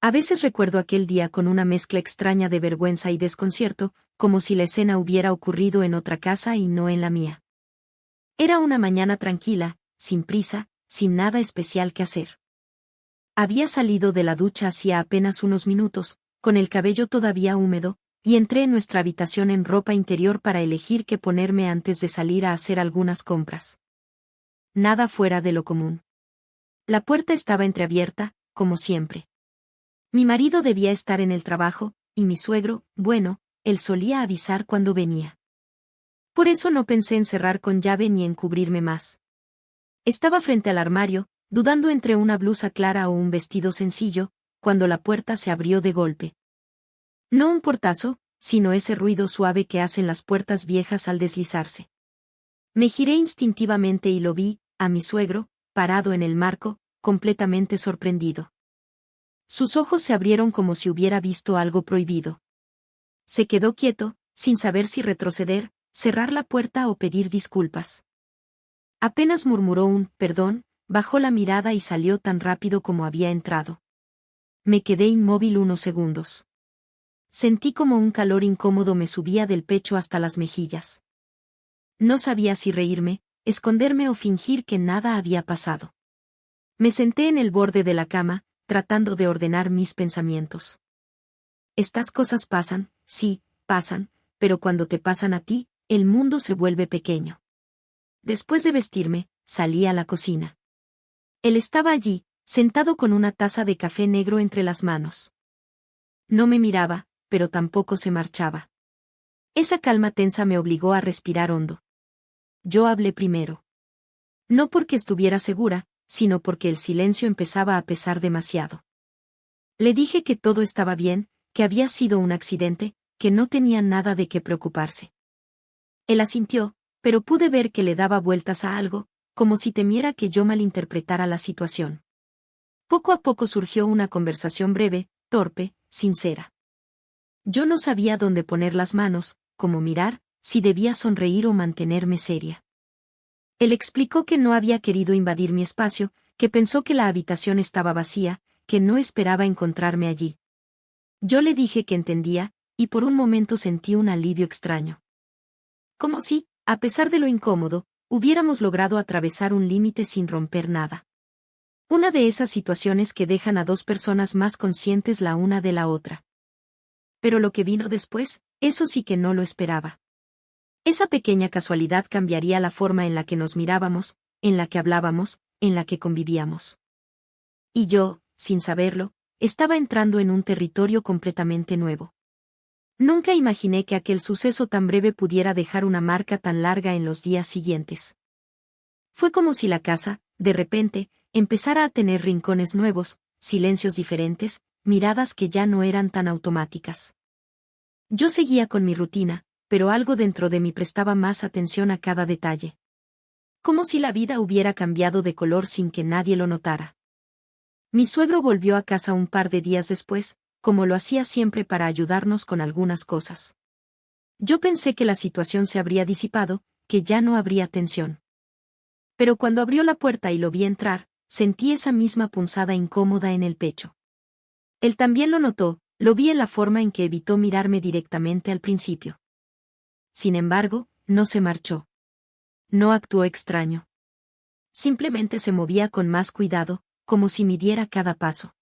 A veces recuerdo aquel día con una mezcla extraña de vergüenza y desconcierto, como si la escena hubiera ocurrido en otra casa y no en la mía. Era una mañana tranquila, sin prisa, sin nada especial que hacer. Había salido de la ducha hacía apenas unos minutos, con el cabello todavía húmedo, y entré en nuestra habitación en ropa interior para elegir qué ponerme antes de salir a hacer algunas compras. Nada fuera de lo común. La puerta estaba entreabierta, como siempre. Mi marido debía estar en el trabajo, y mi suegro, bueno, él solía avisar cuando venía. Por eso no pensé en cerrar con llave ni en cubrirme más. Estaba frente al armario, dudando entre una blusa clara o un vestido sencillo, cuando la puerta se abrió de golpe. No un portazo, sino ese ruido suave que hacen las puertas viejas al deslizarse. Me giré instintivamente y lo vi, a mi suegro, parado en el marco, completamente sorprendido. Sus ojos se abrieron como si hubiera visto algo prohibido. Se quedó quieto, sin saber si retroceder, cerrar la puerta o pedir disculpas. Apenas murmuró un «perdón», bajó la mirada y salió tan rápido como había entrado. Me quedé inmóvil unos segundos. Sentí como un calor incómodo me subía del pecho hasta las mejillas. No sabía si reírme, esconderme o fingir que nada había pasado. Me senté en el borde de la cama, tratando de ordenar mis pensamientos. Estas cosas pasan, sí, pasan, pero cuando te pasan a ti, el mundo se vuelve pequeño. Después de vestirme, salí a la cocina. Él estaba allí, sentado con una taza de café negro entre las manos. No me miraba, pero tampoco se marchaba. Esa calma tensa me obligó a respirar hondo. Yo hablé primero. No porque estuviera segura, sino porque el silencio empezaba a pesar demasiado. Le dije que todo estaba bien, que había sido un accidente, que no tenía nada de qué preocuparse. Él asintió, pero pude ver que le daba vueltas a algo, como si temiera que yo malinterpretara la situación. Poco a poco surgió una conversación breve, torpe, sincera. Yo no sabía dónde poner las manos, cómo mirar, si debía sonreír o mantenerme seria. Él explicó que no había querido invadir mi espacio, que pensó que la habitación estaba vacía, que no esperaba encontrarme allí. Yo le dije que entendía, y por un momento sentí un alivio extraño. Como si, a pesar de lo incómodo, hubiéramos logrado atravesar un límite sin romper nada. Una de esas situaciones que dejan a dos personas más conscientes la una de la otra. Pero lo que vino después, eso sí que no lo esperaba. Esa pequeña casualidad cambiaría la forma en la que nos mirábamos, en la que hablábamos, en la que convivíamos. Y yo, sin saberlo, estaba entrando en un territorio completamente nuevo. Nunca imaginé que aquel suceso tan breve pudiera dejar una marca tan larga en los días siguientes. Fue como si la casa, de repente, empezara a tener rincones nuevos, silencios diferentes, miradas que ya no eran tan automáticas. Yo seguía con mi rutina, pero algo dentro de mí prestaba más atención a cada detalle. Como si la vida hubiera cambiado de color sin que nadie lo notara. Mi suegro volvió a casa un par de días después, como lo hacía siempre para ayudarnos con algunas cosas. Yo pensé que la situación se habría disipado, que ya no habría tensión. Pero cuando abrió la puerta y lo vi entrar, sentí esa misma punzada incómoda en el pecho. Él también lo notó, lo vi en la forma en que evitó mirarme directamente al principio. Sin embargo, no se marchó. No actuó extraño. Simplemente se movía con más cuidado, como si midiera cada paso.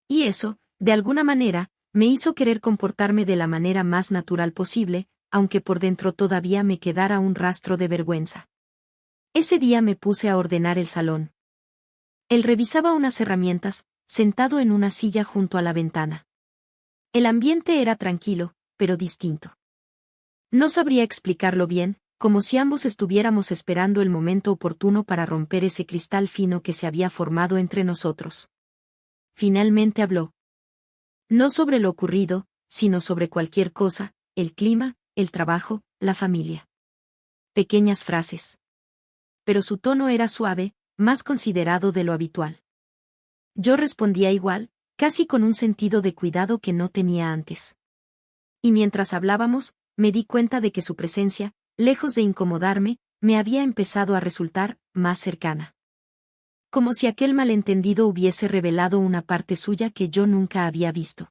Y eso, de alguna manera, me hizo querer comportarme de la manera más natural posible, aunque por dentro todavía me quedara un rastro de vergüenza. Ese día me puse a ordenar el salón. Él revisaba unas herramientas, sentado en una silla junto a la ventana. El ambiente era tranquilo, pero distinto. No sabría explicarlo bien, como si ambos estuviéramos esperando el momento oportuno para romper ese cristal fino que se había formado entre nosotros. Finalmente habló. No sobre lo ocurrido, sino sobre cualquier cosa, el clima, el trabajo, la familia. Pequeñas frases. Pero su tono era suave, más considerado de lo habitual. Yo respondía igual, casi con un sentido de cuidado que no tenía antes. Y mientras hablábamos, me di cuenta de que su presencia, lejos de incomodarme, me había empezado a resultar más cercana. como si aquel malentendido hubiese revelado una parte suya que yo nunca había visto.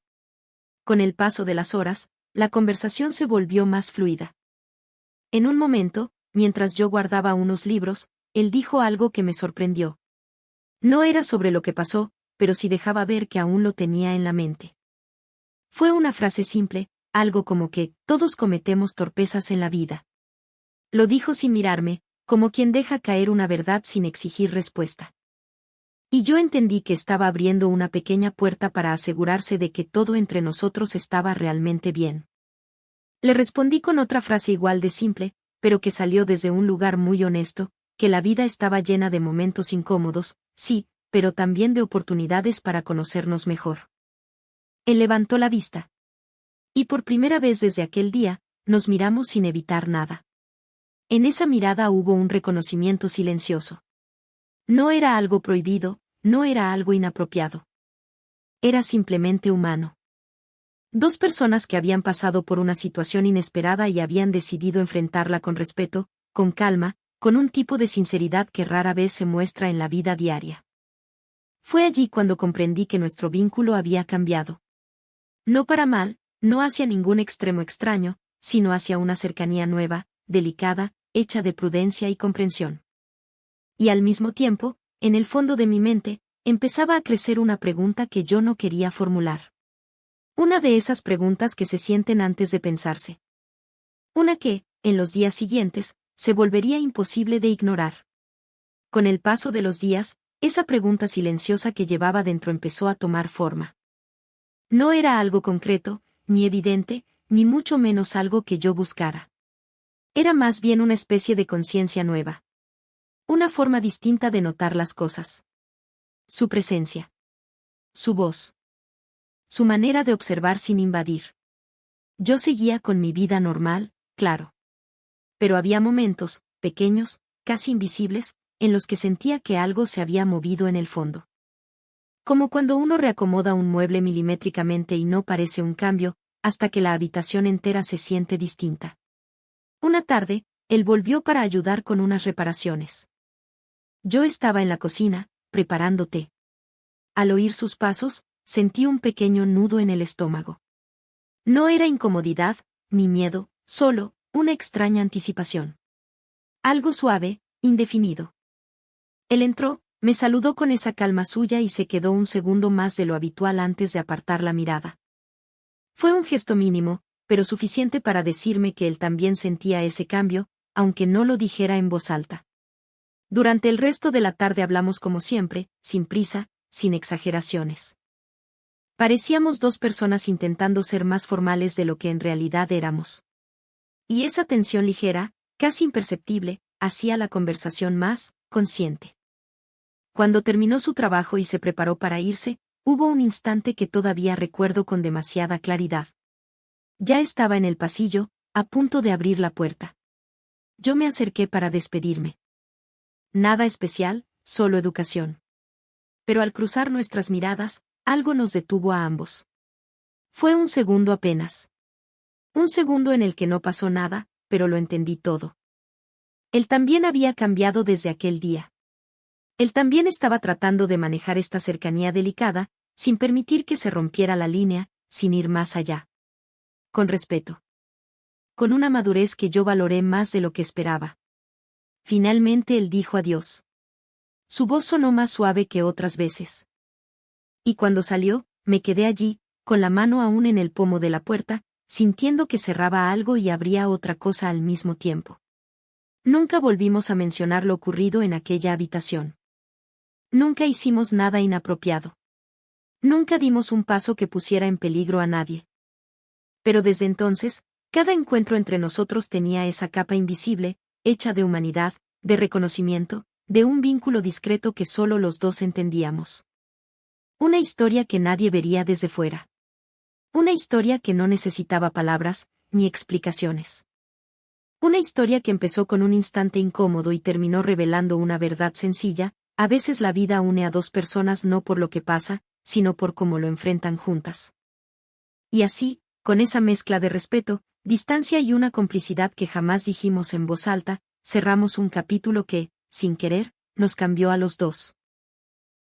Con el paso de las horas, la conversación se volvió más fluida. En un momento, mientras yo guardaba unos libros, él dijo algo que me sorprendió. No era sobre lo que pasó, pero sí dejaba ver que aún lo tenía en la mente. Fue una frase simple, algo como que, todos cometemos torpezas en la vida. Lo dijo sin mirarme, como quien deja caer una verdad sin exigir respuesta. Y yo entendí que estaba abriendo una pequeña puerta para asegurarse de que todo entre nosotros estaba realmente bien. Le respondí con otra frase igual de simple, pero que salió desde un lugar muy honesto, que la vida estaba llena de momentos incómodos, sí, pero también de oportunidades para conocernos mejor. Él levantó la vista. Y por primera vez desde aquel día, nos miramos sin evitar nada. En esa mirada hubo un reconocimiento silencioso. No era algo prohibido, no era algo inapropiado. Era simplemente humano. Dos personas que habían pasado por una situación inesperada y habían decidido enfrentarla con respeto, con calma, con un tipo de sinceridad que rara vez se muestra en la vida diaria. Fue allí cuando comprendí que nuestro vínculo había cambiado. No para mal, no hacia ningún extremo extraño, sino hacia una cercanía nueva, delicada, hecha de prudencia y comprensión. Y al mismo tiempo, en el fondo de mi mente, empezaba a crecer una pregunta que yo no quería formular. Una de esas preguntas que se sienten antes de pensarse. Una que, en los días siguientes, se volvería imposible de ignorar. Con el paso de los días, esa pregunta silenciosa que llevaba dentro empezó a tomar forma. No era algo concreto, ni evidente, ni mucho menos algo que yo buscara. Era más bien una especie de conciencia nueva. Una forma distinta de notar las cosas. Su presencia. Su voz. Su manera de observar sin invadir. Yo seguía con mi vida normal, claro. Pero había momentos, pequeños, casi invisibles, en los que sentía que algo se había movido en el fondo. Como cuando uno reacomoda un mueble milimétricamente y no parece un cambio, hasta que la habitación entera se siente distinta. Una tarde, él volvió para ayudar con unas reparaciones. Yo estaba en la cocina, preparando té. Al oír sus pasos, sentí un pequeño nudo en el estómago. No era incomodidad, ni miedo, solo, una extraña anticipación. Algo suave, indefinido. Él entró, me saludó con esa calma suya y se quedó un segundo más de lo habitual antes de apartar la mirada. Fue un gesto mínimo, pero suficiente para decirme que él también sentía ese cambio, aunque no lo dijera en voz alta. Durante el resto de la tarde hablamos como siempre, sin prisa, sin exageraciones. Parecíamos dos personas intentando ser más formales de lo que en realidad éramos. Y esa tensión ligera, casi imperceptible, hacía la conversación más consciente. Cuando terminó su trabajo y se preparó para irse, hubo un instante que todavía recuerdo con demasiada claridad. Ya estaba en el pasillo, a punto de abrir la puerta. Yo me acerqué para despedirme. Nada especial, solo educación. Pero al cruzar nuestras miradas, algo nos detuvo a ambos. Fue un segundo apenas. Un segundo en el que no pasó nada, pero lo entendí todo. Él también había cambiado desde aquel día. Él también estaba tratando de manejar esta cercanía delicada, sin permitir que se rompiera la línea, sin ir más allá. Con respeto. Con una madurez que yo valoré más de lo que esperaba. Finalmente él dijo adiós. Su voz sonó más suave que otras veces. Y cuando salió, me quedé allí, con la mano aún en el pomo de la puerta, sintiendo que cerraba algo y abría otra cosa al mismo tiempo. Nunca volvimos a mencionar lo ocurrido en aquella habitación. Nunca hicimos nada inapropiado. Nunca dimos un paso que pusiera en peligro a nadie. Pero desde entonces, cada encuentro entre nosotros tenía esa capa invisible, hecha de humanidad, de reconocimiento, de un vínculo discreto que solo los dos entendíamos. Una historia que nadie vería desde fuera. Una historia que no necesitaba palabras, ni explicaciones. Una historia que empezó con un instante incómodo y terminó revelando una verdad sencilla: a veces la vida une a dos personas no por lo que pasa, sino por cómo lo enfrentan juntas. Y así, con esa mezcla de respeto, distancia y una complicidad que jamás dijimos en voz alta, cerramos un capítulo que, sin querer, nos cambió a los dos.